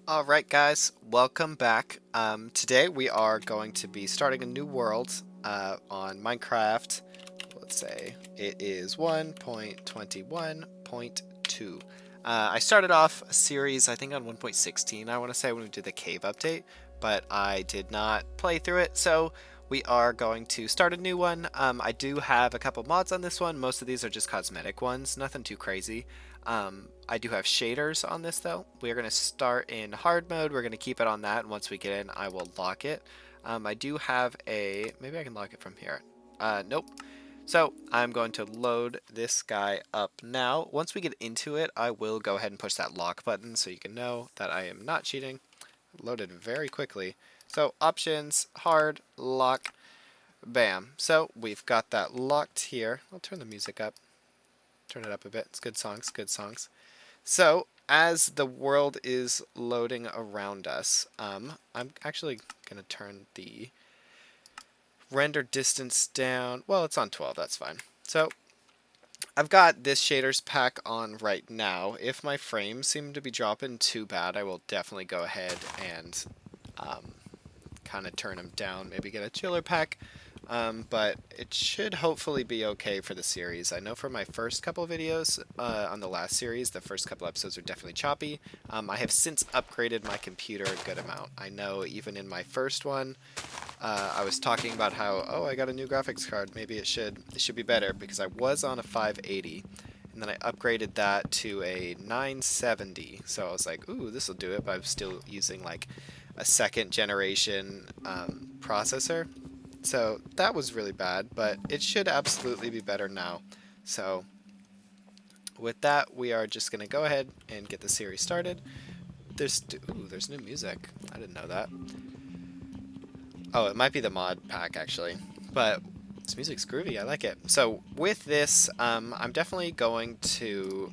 Alright guys, welcome back. Today we are going to be starting a new world on Minecraft. Let's say it is 1.21.2. I started off a series, I think on 1.16, I want to say, when we did the cave update, but I did not play through it, so we are going to start a new one. I do have a couple mods on this one. Most of these are just cosmetic ones, nothing too crazy. I do have shaders on this though. We're going to start in hard mode. We're going to keep it on that, and once we get in, I will lock it. I do have a... maybe I can lock it from here. Nope. So I'm going to load this guy up now. Once we get into it, I will go ahead and push that lock button so you can know that I am not cheating. Loaded very quickly. So options, hard, lock, bam. So we've got that locked here. I'll turn the music up. Turn it up a bit. It's good songs, good songs. So as the world is loading around us, I'm actually going to turn the render distance down. Well, it's on 12, that's fine. So I've got this shaders pack on right now. If my frames seem to be dropping too bad, I will definitely go ahead and kind of turn them down, maybe get a chiller pack. But it should hopefully be okay for the series. I know for my first couple of videos on the last series, the first couple episodes are definitely choppy. I have since upgraded my computer a good amount. I know even in my first one, I was talking about how, oh, I got a new graphics card. Maybe it should be better, because I was on a 580, and then I upgraded that to a 970. So I was like, ooh, this will do it. But I'm still using like a second generation processor. So that was really bad, but it should absolutely be better now. So with that, we are just going to go ahead and get the series started. There's new music. I didn't know that. Oh, it might be the mod pack actually, but this music's groovy. I like it. So with this, I'm definitely going to,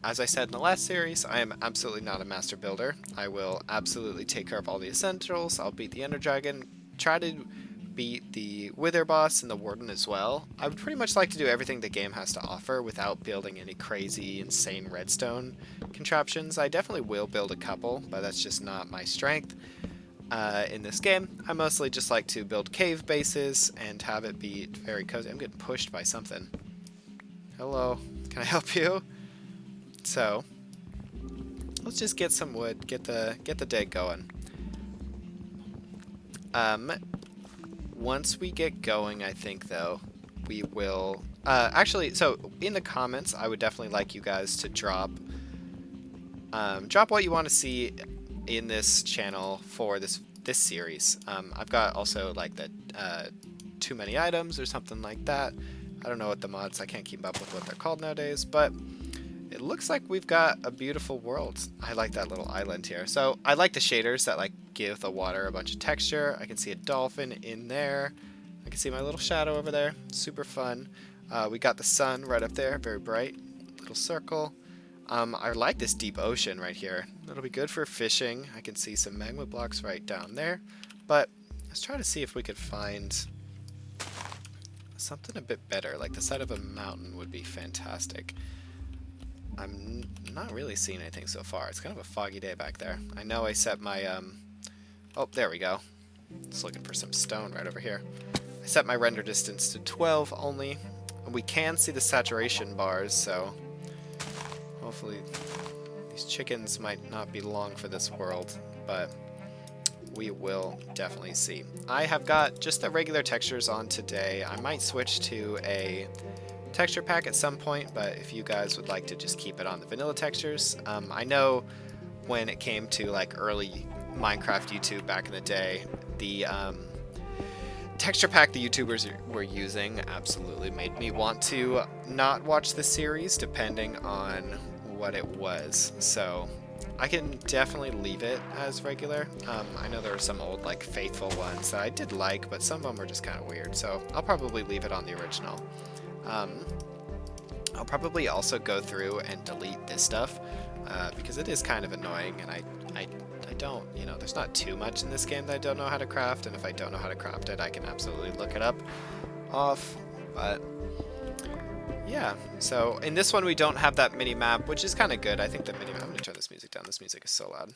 as I said in the last series, I am absolutely not a master builder. I will absolutely take care of all the essentials. I'll beat the Ender Dragon, try to beat the Wither boss and the Warden as well. I would pretty much like to do everything the game has to offer without building any crazy, insane redstone contraptions. I definitely will build a couple, but that's just not my strength. In this game, I mostly just like to build cave bases and have it be very cozy. I'm getting pushed by something. Hello, can I help you? So, let's just get some wood, get the day going. Once we get going, I think though, we will actually. So in the comments, I would definitely like you guys to drop what you want to see in this channel for this series. I've got also like the too many items or something like that. I don't know what the mods, I can't keep up with what they're called nowadays, but it looks like we've got a beautiful world. I like that little island here. So I like the shaders that like give the water a bunch of texture. I can see a dolphin in there. I can see my little shadow over there. Super fun. We got the sun right up there, very bright. Little circle. I like this deep ocean right here. It'll be good for fishing. I can see some magma blocks right down there. But let's try to see if we could find something a bit better. Like the side of a mountain would be fantastic. I'm not really seeing anything so far. It's kind of a foggy day back there. I know I set my, oh, there we go. Just looking for some stone right over here. I set my render distance to 12 only. We can see the saturation bars, so hopefully these chickens might not be long for this world, but we will definitely see. I have got just the regular textures on today. I might switch to a texture pack at some point, but if you guys would like to just keep it on the vanilla textures. I know when it came to like early Minecraft YouTube back in the day, the texture pack the YouTubers were using absolutely made me want to not watch the series depending on what it was. So I can definitely leave it as regular. I know there are some old like faithful ones that I did like, but some of them were just kind of weird, so I'll probably leave it on the original. I'll probably also go through and delete this stuff because it is kind of annoying, and I don't, there's not too much in this game that I don't know how to craft, and if I don't know how to craft it, I can absolutely look it up off, but yeah. So in this one we don't have that mini map, which is kind of good. I think the mini map, I'm gonna turn this music down. This music is so loud.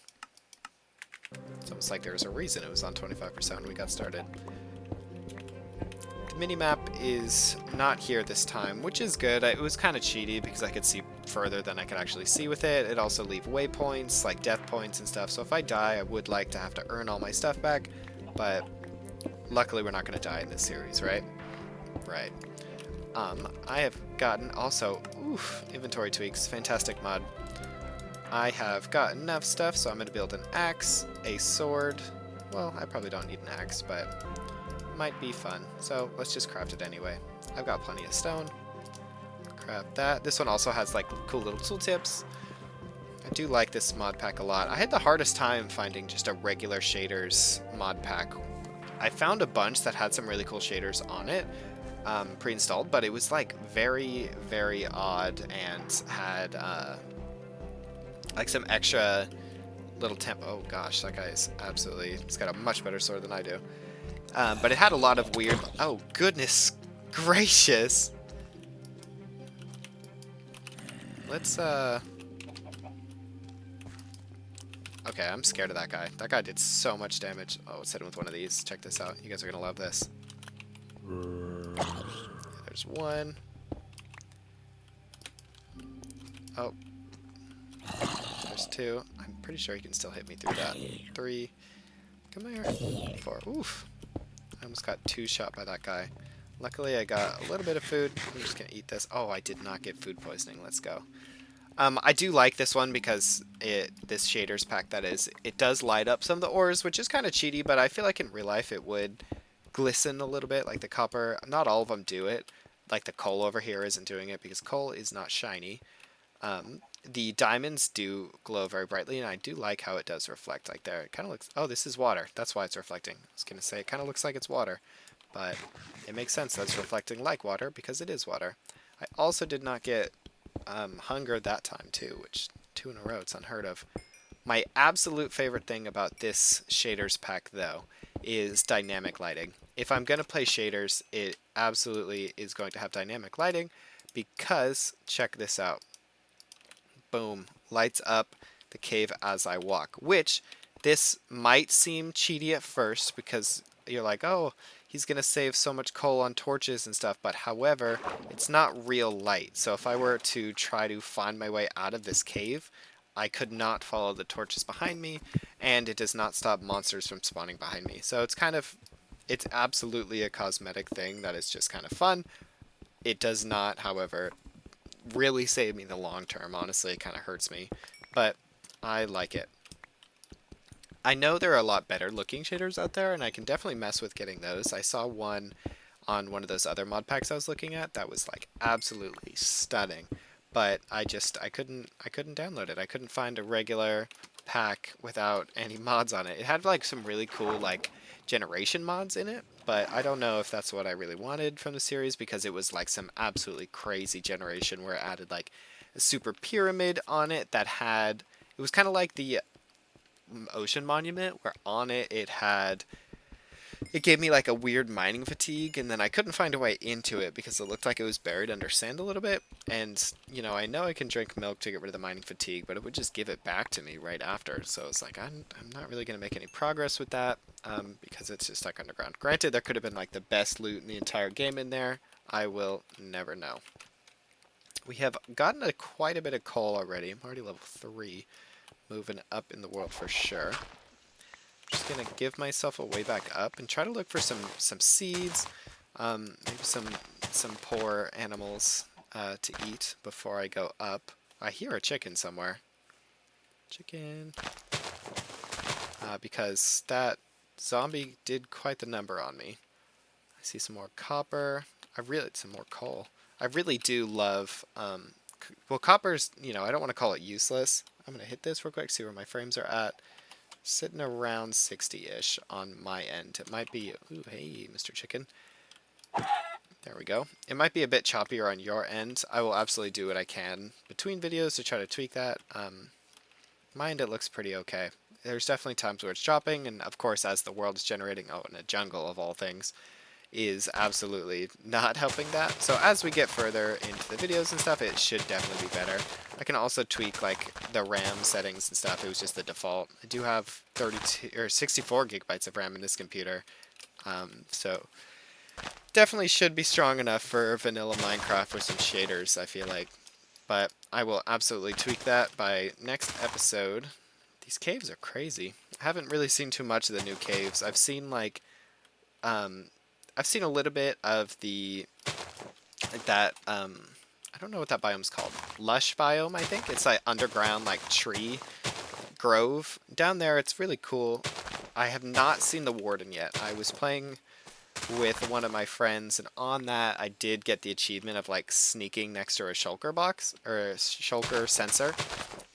It's almost like there was a reason it was on 25% when we got started. The minimap is not here this time, which is good. It was kind of cheaty because I could see further than I could actually see with it. It also leave waypoints, like death points and stuff, so if I die, I would like to have to earn all my stuff back, but luckily we're not going to die in this series, right? Right. I have gotten also, inventory tweaks, fantastic mod. I have got enough stuff, so I'm going to build an axe, a sword. Well, I probably don't need an axe, but it might be fun. So let's just craft it anyway. I've got plenty of stone. Craft that. This one also has like cool little tooltips. I do like this mod pack a lot. I had the hardest time finding just a regular shaders mod pack. I found a bunch that had some really cool shaders on it, pre-installed, but it was like very, very odd and had like some extra little oh gosh, that guy's absolutely, he's got a much better sword than I do. But it had a lot of weird, oh goodness gracious. Let's okay, I'm scared of that guy. That guy did so much damage. Oh, let's hit him with one of these. Check this out. You guys are gonna love this. There's one. Oh. There's two. I'm pretty sure he can still hit me through that. Three. Come here. Four. Oof. I almost got two shot by that guy. Luckily, I got a little bit of food. I'm just gonna eat this. Oh, I did not get food poisoning. Let's go. I do like this one because this shaders pack, that is, it does light up some of the ores, which is kind of cheaty, but I feel like in real life it would glisten a little bit, like the copper. Not all of them do it. Like the coal over here isn't doing it because coal is not shiny. The diamonds do glow very brightly, and I do like how it does reflect. Like there, it kind of looks, oh, this is water. That's why it's reflecting. I was going to say it kind of looks like it's water, but it makes sense that it's reflecting like water because it is water. I also did not get hunger that time too, which 2 in a row, it's unheard of. My absolute favorite thing about this shaders pack though is dynamic lighting. If I'm going to play shaders, it absolutely is going to have dynamic lighting because, check this out. Boom, lights up the cave as I walk, which this might seem cheaty at first because you're like, oh, he's going to save so much coal on torches and stuff, but however, it's not real light. So if I were to try to find my way out of this cave, I could not follow the torches behind me, and it does not stop monsters from spawning behind me. So it's absolutely a cosmetic thing that is just kind of fun. It does not, however, really save me in the long term. Honestly, it kind of hurts me, but I like it. I know there are a lot better looking shaders out there, and I can definitely mess with getting those. I saw one on one of those other mod packs I was looking at that was like absolutely stunning, but I couldn't download it. I couldn't find a regular pack without any mods on it. It had like some really cool like generation mods in it, but I don't know if that's what I really wanted from the series because it was like some absolutely crazy generation where it added like a super pyramid on it that had, it was kind of like the ocean monument where on it it gave me like a weird mining fatigue, and then I couldn't find a way into it because it looked like it was buried under sand a little bit. And you know I can drink milk to get rid of the mining fatigue, but it would just give it back to me right after. So it's like I'm not really going to make any progress with that because it's just stuck underground. Granted, there could have been like the best loot in the entire game in there. I will never know. We have gotten quite a bit of coal already. I'm already level 3. Moving up in the world for sure. Just gonna give myself a way back up and try to look for some seeds, maybe some poor animals to eat before I go up. I hear a chicken somewhere. Chicken. Because that zombie did quite the number on me. I see some more copper. Some more coal. I really do love, well, copper's, I don't want to call it useless. I'm going to hit this real quick, see where my frames are at. Sitting around 60-ish on my end. It might be, ooh, hey, Mr. Chicken. There we go. It might be a bit choppier on your end. I will absolutely do what I can between videos to try to tweak that. My end, it looks pretty okay. There's definitely times where it's dropping, and of course, as the world is generating, in a jungle of all things, is absolutely not helping that. So as we get further into the videos and stuff, it should definitely be better. I can also tweak like the RAM settings and stuff. It was just the default. I do have 32 or 64 gigabytes of RAM in this computer, so definitely should be strong enough for vanilla Minecraft with some shaders, I feel like. But I will absolutely tweak that by next episode. These caves are crazy. I haven't really seen too much of the new caves. I've seen like I've seen a little bit of the I don't know what that biome's called. Lush biome, I think. It's like underground like tree grove. Down there it's really cool. I have not seen the Warden yet. I was playing with one of my friends, and on that I did get the achievement of like sneaking next to a shulker box or a shulker sensor.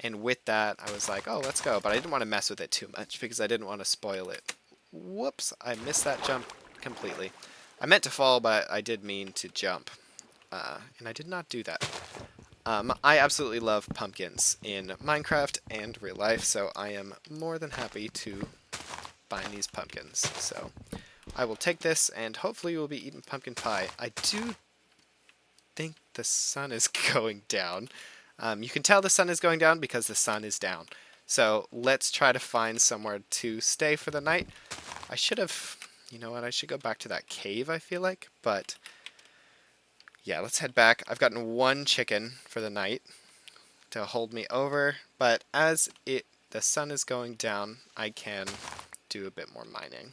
And with that I was like, oh, let's go. But I didn't want to mess with it too much because I didn't want to spoil it. Whoops, I missed that jump completely. I meant to fall, but I did mean to jump. And I did not do that. I absolutely love pumpkins in Minecraft and real life, so I am more than happy to find these pumpkins. So I will take this, and hopefully we'll be eating pumpkin pie. I do think the sun is going down. You can tell the sun is going down because the sun is down. So let's try to find somewhere to stay for the night. I should have, you know what, I should go back to that cave, I feel like, but yeah, let's head back. I've gotten one chicken for the night to hold me over, but as the sun is going down, I can do a bit more mining.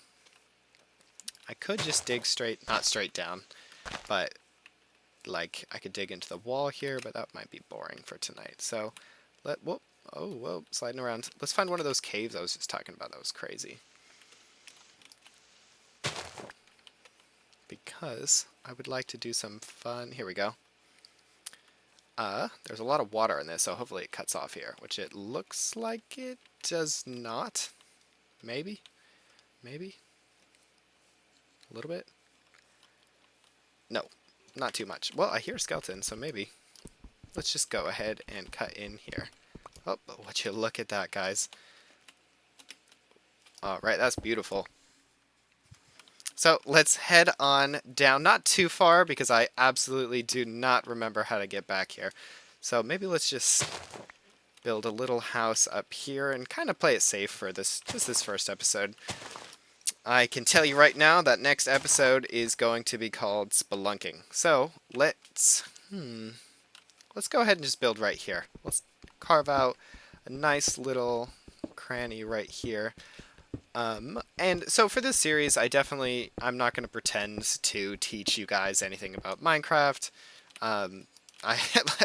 I could just dig not straight down, but like I could dig into the wall here, but that might be boring for tonight. So whoa, sliding around. Let's find one of those caves I was just talking about. That was crazy. Because I would like to do some fun. Here we go. There's a lot of water in this, so hopefully it cuts off here, which it looks like it does not. Maybe? Maybe? A little bit? No, not too much. Well, I hear a skeleton, so maybe. Let's just go ahead and cut in here. Oh, but would you look at that, guys. Alright, that's beautiful. So let's head on down, not too far because I absolutely do not remember how to get back here. So maybe let's just build a little house up here and kind of play it safe for this first episode. I can tell you right now that next episode is going to be called Spelunking. So let's go ahead and just build right here. Let's carve out a nice little cranny right here. And so for this series, I'm not going to pretend to teach you guys anything about Minecraft.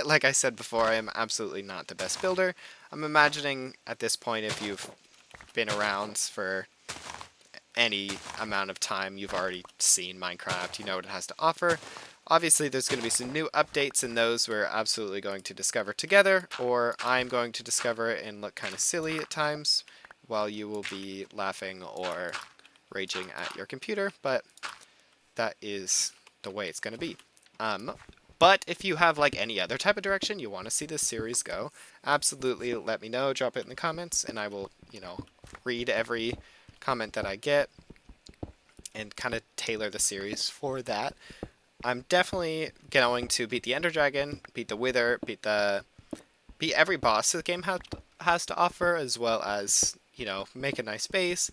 Like I said before, I am absolutely not the best builder. I'm imagining at this point, if you've been around for any amount of time, you've already seen Minecraft, you know what it has to offer. Obviously, there's going to be some new updates, and those we're absolutely going to discover together, or I'm going to discover it and look kind of silly at times, while you will be laughing or raging at your computer, but that is the way it's going to be. But if you have like any other type of direction you want to see this series go, absolutely let me know, drop it in the comments, and I will, read every comment that I get and kind of tailor the series for that. I'm definitely going to beat the Ender Dragon, beat the Wither, beat every boss the game has to offer, as well as make a nice base,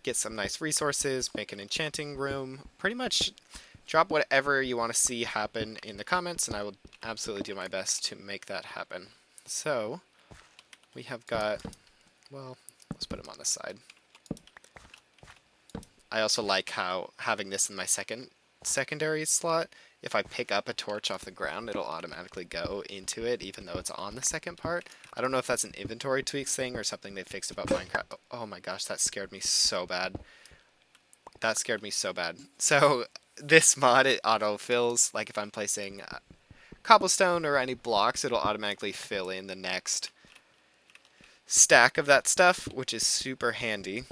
get some nice resources, make an enchanting room, pretty much drop whatever you want to see happen in the comments, and I will absolutely do my best to make that happen. So, we have got, well, let's put them on the side. I also like how having this in my secondary slot, if I pick up a torch off the ground, it'll automatically go into it, even though it's on the second part. I don't know if that's an inventory tweaks thing or something they fixed about Minecraft. Oh my gosh, that scared me so bad. That scared me so bad. So this mod, it auto-fills, like if I'm placing cobblestone or any blocks, it'll automatically fill in the next stack of that stuff, which is super handy.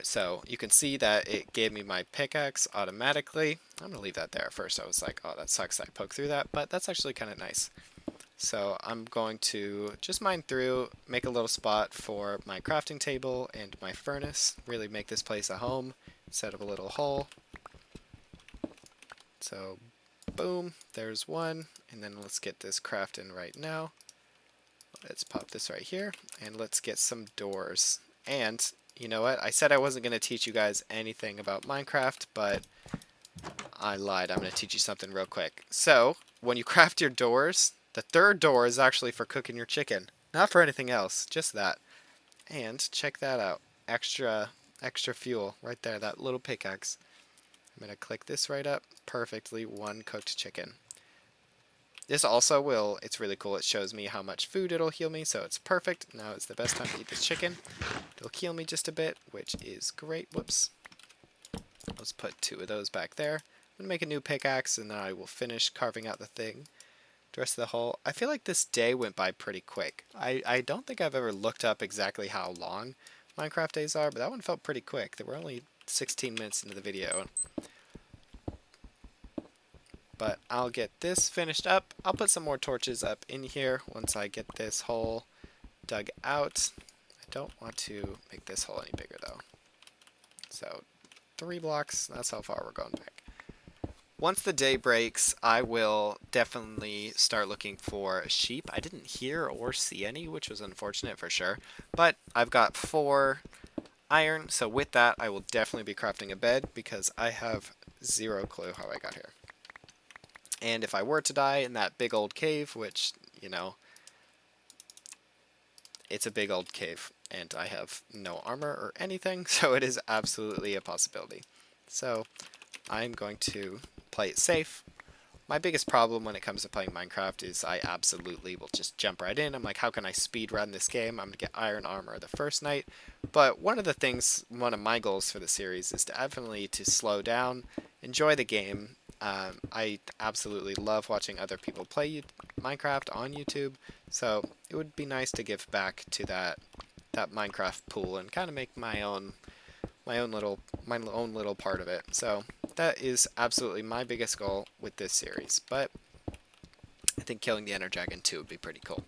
So you can see that it gave me my pickaxe automatically. I'm going to leave that there. At first I was like, oh, that sucks that I poked through that, but that's actually kind of nice. So I'm going to just mine through, make a little spot for my crafting table and my furnace, really make this place a home instead of a little hole. So boom, there's one, and then let's get this crafting right now. Let's pop this right here, and let's get some doors. And you know what? I said I wasn't going to teach you guys anything about Minecraft, but I lied. I'm going to teach you something real quick. So, when you craft your doors, the third door is actually for cooking your chicken. Not for anything else, just that. And check that out. Extra fuel right there, that little pickaxe. I'm going to click this right up. Perfectly, one cooked chicken. This also will, it's really cool, it shows me how much food it'll heal me, so it's perfect. Now is the best time to eat this chicken. It'll heal me just a bit, which is great. Whoops. Let's put 2 of those back there. I'm going to make a new pickaxe, and then I will finish carving out the thing. The rest of the hole. I feel like this day went by pretty quick. I don't think I've ever looked up exactly how long Minecraft days are, but that one felt pretty quick. There were only 16 minutes into the video. But I'll get this finished up. I'll put some more torches up in here once I get this hole dug out. I don't want to make this hole any bigger though. So 3 blocks, that's how far we're going back. Once the day breaks, I will definitely start looking for sheep. I didn't hear or see any, which was unfortunate for sure. But I've got 4 iron, so with that I will definitely be crafting a bed because I have 0 clue how I got here. And if I were to die in that big old cave, which, you know, it's a big old cave, and I have no armor or anything, so it is absolutely a possibility. So I'm going to play it safe. My biggest problem when it comes to playing Minecraft is I absolutely will just jump right in. I'm like, how can I speed run this game? I'm going to get iron armor the first night. But one of my goals for the series is definitely to slow down, enjoy the game. I absolutely love watching other people play Minecraft on YouTube, so it would be nice to give back to that Minecraft pool and kind of make my own little part of it. So that is absolutely my biggest goal with this series. But I think killing the Ender Dragon 2 would be pretty cool.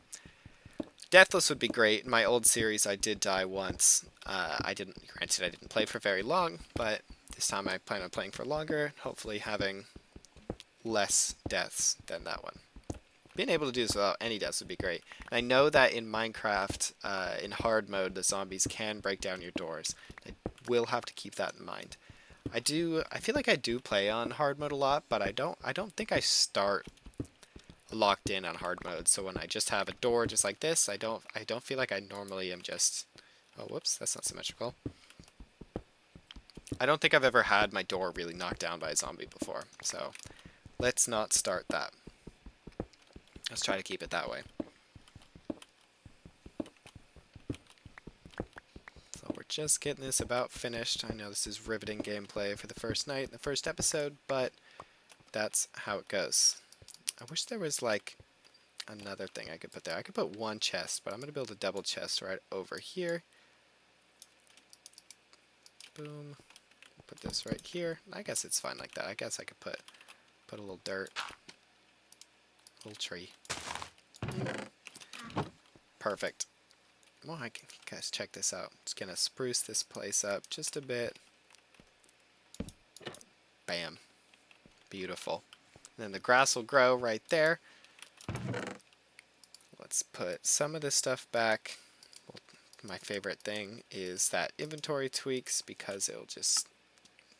Deathless would be great. In my old series, I did die once. Granted, I didn't play for very long, but this time I plan on playing for longer, hopefully having less deaths than that one. Being able to do this without any deaths would be great. And I know that in Minecraft, in hard mode, the zombies can break down your doors. I will have to keep that in mind. I feel like I do play on hard mode a lot, but I don't think I start locked in on hard mode. So when I just have a door just like this, I don't feel like I normally am just, oh whoops, that's not symmetrical. I don't think I've ever had my door really knocked down by a zombie before, so let's not start that. Let's try to keep it that way. So we're just getting this about finished. I know this is riveting gameplay for the first night, the first episode, but that's how it goes. I wish there was like another thing I could put there. I could put 1 chest, but I'm going to build a double chest right over here. Boom. Put this right here. I guess it's fine like that. I guess I could put a little dirt. A little tree. Perfect. Well, guys, check this out. Just gonna spruce this place up just a bit. Bam. Beautiful. And then the grass will grow right there. Let's put some of this stuff back. Well, my favorite thing is that inventory tweaks because it'll just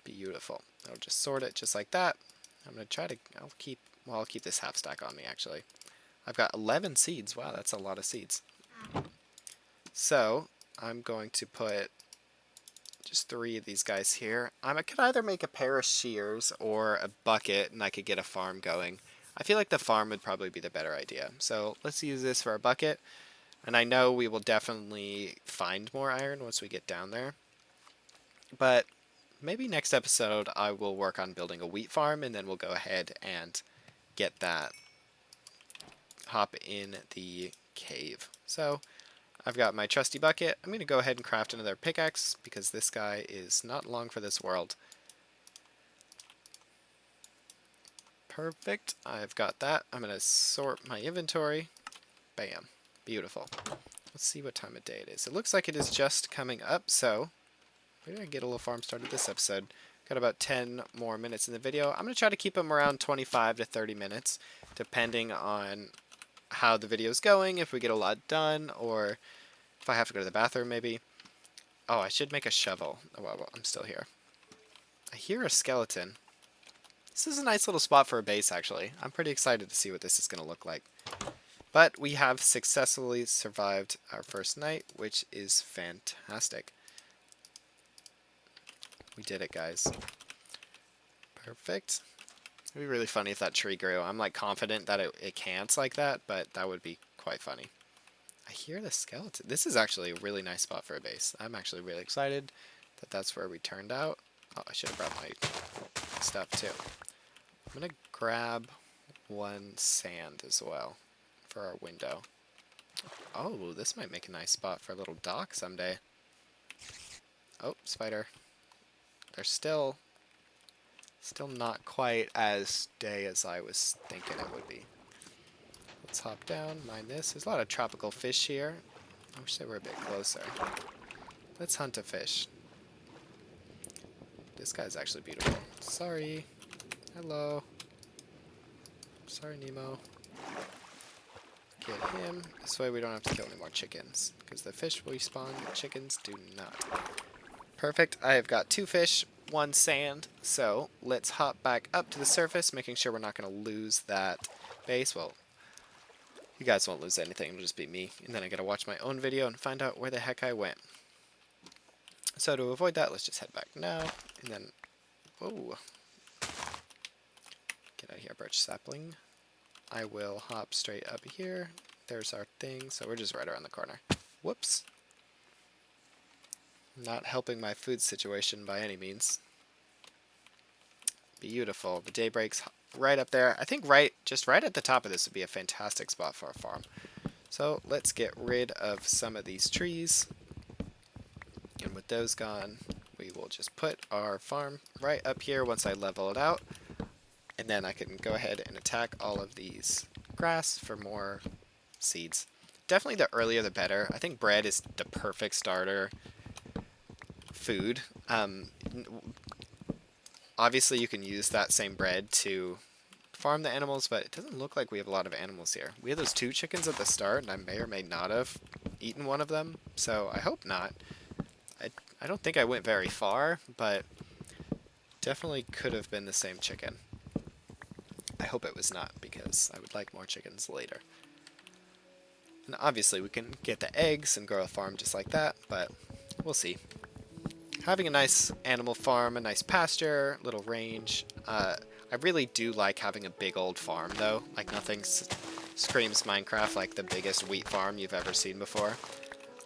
be beautiful. I'll just sort it just like that. I'm gonna try to, I'll keep this half stack on me actually. I've got 11 seeds. Wow, that's a lot of seeds. So I'm going to put just 3 of these guys here. I could either make a pair of shears or a bucket and I could get a farm going. I feel like the farm would probably be the better idea. So let's use this for a bucket. And I know we will definitely find more iron once we get down there. But maybe next episode I will work on building a wheat farm and then we'll go ahead and get that. Hop in the cave. So I've got my trusty bucket. I'm going to go ahead and craft another pickaxe because this guy is not long for this world. Perfect. I've got that. I'm going to sort my inventory. Bam. Beautiful. Let's see what time of day it is. It looks like it is just coming up, so maybe I can get a little farm started this episode. Got about 10 more minutes in the video. I'm going to try to keep them around 25 to 30 minutes, depending on how the video is going, if we get a lot done, or if I have to go to the bathroom maybe. Oh, I should make a shovel. Oh, well, I'm still here. I hear a skeleton. This is a nice little spot for a base, actually. I'm pretty excited to see what this is going to look like. But we have successfully survived our first night, which is fantastic. We did it, guys. Perfect. It'd be really funny if that tree grew. I'm like confident that it can't like that, but that would be quite funny. I hear the skeleton. This is actually a really nice spot for a base. I'm actually really excited that that's where we turned out. Oh, I should have brought my stuff too. I'm going to grab one sand as well for our window. Oh, this might make a nice spot for a little dock someday. Oh, spider. They're still not quite as day as I was thinking it would be. Let's hop down, mine this. There's a lot of tropical fish here. I wish they were a bit closer. Let's hunt a fish. This guy's actually beautiful. Sorry. Hello. Sorry, Nemo. Get him. This way we don't have to kill any more chickens, because the fish will respawn, the chickens do not. Perfect. I have got 2 fish, 1 sand, so let's hop back up to the surface, making sure we're not going to lose that base. Well, you guys won't lose anything, it'll just be me, and then I gotta watch my own video and find out where the heck I went. So to avoid that, let's just head back now, and then, whoa, get out of here, birch sapling. I will hop straight up here. There's our thing, so we're just right around the corner. Whoops. Not helping my food situation by any means. Beautiful. The day breaks right up there. I think just right at the top of this would be a fantastic spot for a farm. So let's get rid of some of these trees. And with those gone, we will just put our farm right up here once I level it out. And then I can go ahead and attack all of these grass for more seeds. Definitely the earlier the better. I think bread is the perfect starter food. Obviously you can use that same bread to farm the animals, but it doesn't look like we have a lot of animals here. We had those 2 chickens at the start, and I may or may not have eaten one of them, so I hope not. I don't think I went very far, but definitely could have been the same chicken. I hope it was not, because I would like more chickens later. And obviously we can get the eggs and grow a farm just like that, but we'll see. Having a nice animal farm, a nice pasture, little range. I really do like having a big old farm though. Like nothing screams Minecraft like the biggest wheat farm you've ever seen before.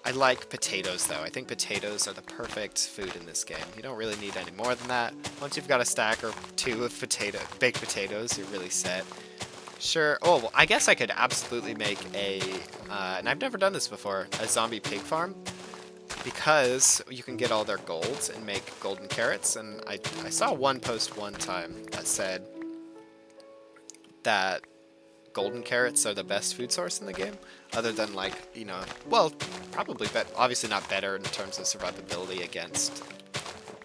I like potatoes though. I think potatoes are the perfect food in this game. You don't really need any more than that. Once you've got a stack or 2 of baked potatoes, you're really set. Sure. Oh, well, I guess I could absolutely make and I've never done this before, a zombie pig farm. Because you can get all their golds and make golden carrots, and I saw one post one time that said that golden carrots are the best food source in the game, other than like, you know, well, probably, but obviously not better in terms of survivability against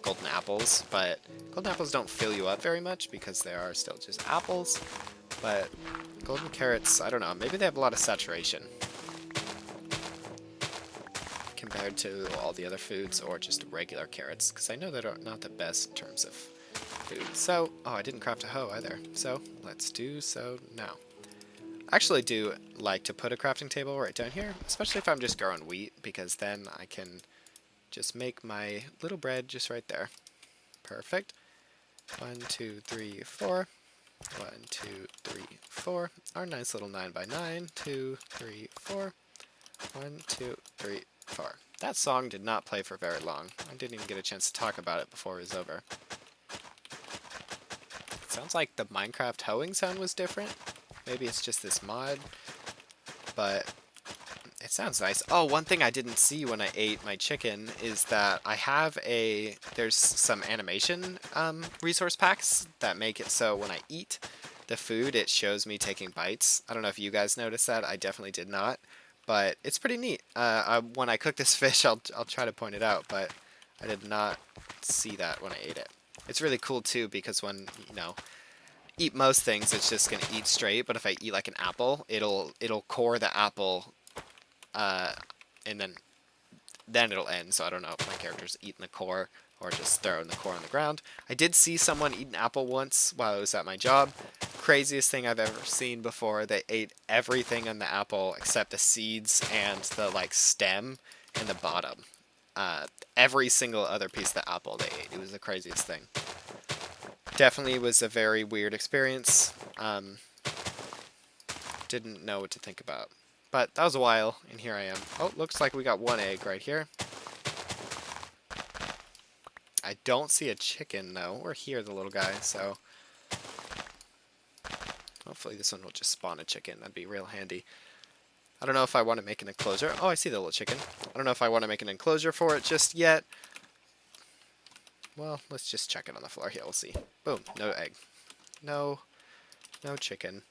golden apples, but golden apples don't fill you up very much because they are still just apples, but golden carrots, I don't know, maybe they have a lot of saturation compared to all the other foods, or just regular carrots, because I know they're not the best in terms of food. So, oh, I didn't craft a hoe either, so let's do so now. I actually do like to put a crafting table right down here, especially if I'm just growing wheat, because then I can just make my little bread just right there. Perfect. 1, 2, 3, 4. 1, 2, 3, 4. Our nice little 9x9. 2, 3, 4. 1, 2, 3, 4. That song did not play for very long. I didn't even get a chance to talk about it before it was over. It sounds like the Minecraft hoeing sound was different. Maybe it's just this mod, but it sounds nice. Oh, one thing I didn't see when I ate my chicken is that I have there's some animation resource packs that make it so when I eat the food, it shows me taking bites. I don't know if you guys noticed that. I definitely did not. But it's pretty neat. When I cook this fish, I'll try to point it out, but I did not see that when I ate it. It's really cool too because when, you know, eat most things, it's just gonna eat straight. But if I eat like an apple, it'll core the apple, and then it'll end. So I don't know if my character's eating the core or just throwing the core on the ground. I did see someone eat an apple once while I was at my job. Craziest thing I've ever seen before. They ate everything on the apple except the seeds and the like stem and the bottom. Every single other piece of the apple they ate. It was the craziest thing. Definitely was a very weird experience. Didn't know what to think about. But that was a while, and here I am. Oh, looks like we got one egg right here. I don't see a chicken, though. Or here, the little guy, so... hopefully this one will just spawn a chicken. That'd be real handy. I don't know if I want to make an enclosure. Oh, I see the little chicken. I don't know if I want to make an enclosure for it just yet. Well, let's just check it on the floor. Here, we'll see. Boom, no egg. No chicken.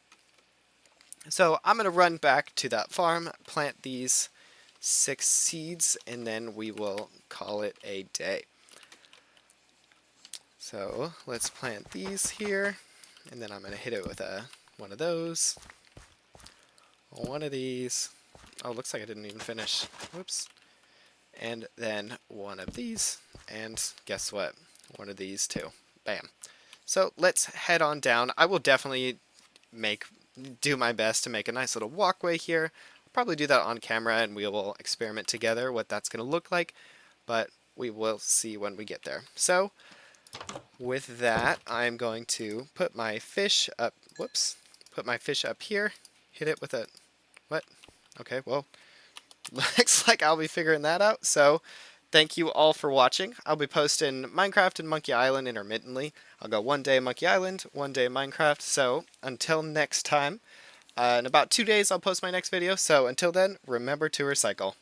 So I'm going to run back to that farm, plant these 6 seeds, and then we will call it a day. So let's plant these here, and then I'm going to hit it with one of those, one of these. Oh, looks like I didn't even finish. Whoops. And then one of these, and guess what? One of these too. Bam. So let's head on down. I will definitely do my best to make a nice little walkway here. I'll probably do that on camera and we will experiment together what that's going to look like, but we will see when we get there. So with that, I'm going to put my fish up, put my fish up here, hit it with a, what? Okay, well, looks like I'll be figuring that out. So thank you all for watching. I'll be posting Minecraft and Monkey Island intermittently. I'll go one day Monkey Island, one day Minecraft. So until next time, in about 2 days I'll post my next video. So until then, remember to recycle.